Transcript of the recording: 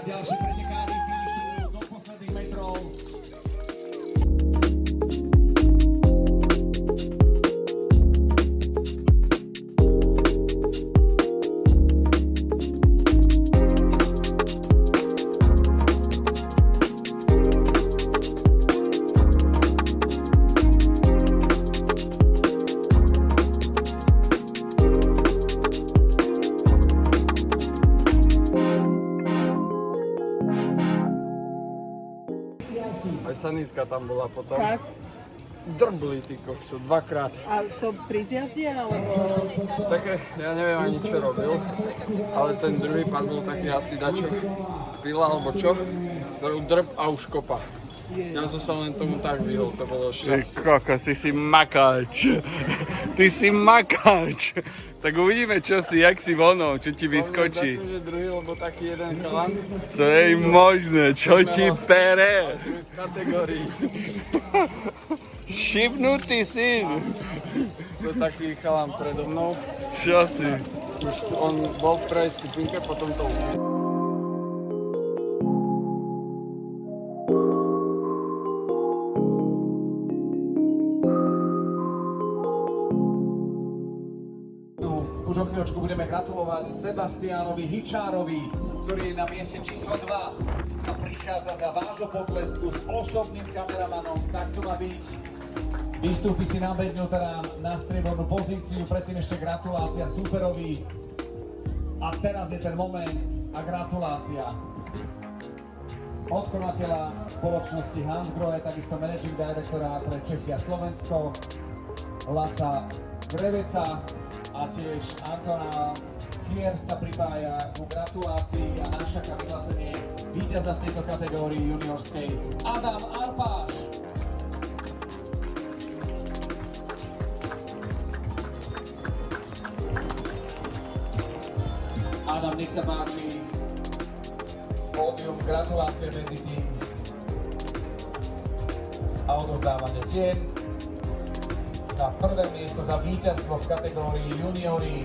ďalší pretekári finišujú do posledných metrov. Aj sanitka tam bola potom. Tak. Drbli tí koksu, dvakrát. A to pri zjazde, alebo... Také, ja neviem ani čo robil, ale ten druhý pán bol taký asi dačo pila alebo čo, drb a už kopa. Ja som sa len tomu tak vyhol, to bolo šťastie. Ty kokos, ty si makáč. Ty si makáč. Tak uvidíme, čo si, jak si vono, čo ti vyskočí. Zdá sa, že druhý, lebo taký jeden chalan. To je možné, čo ti pere. V kategórii. Šibnutý syn. To je taký chalan predo mnou. Čo si? Už on bol v prvej skupinke, potom to... Už o chvíľočku budeme gratulovať Sebastiánovi Hičárovi, ktorý je na mieste číslo 2 a prichádza za vášho potlesku s osobným kameramanom. Tak to má byť. Vystúpi si na bedňu, teda na striebornú pozíciu, predtým ešte gratulácia súperovi. A teraz je ten moment a gratulácia od konateľa spoločnosti Hansgrohe, takisto managing directora pre Čechy a Slovensko, Laca Greveca, a tiež Antona Kier sa pripája ku gratulácii a našťaká vyhlásenie víťaza v tejto kategórii juniorskej Adam Arpáš. Adam, nech sa páči, pódium, gratulácie medzi tým a odovzdávanie cien za prvé miesto za víťazstvo v kategórii juniori.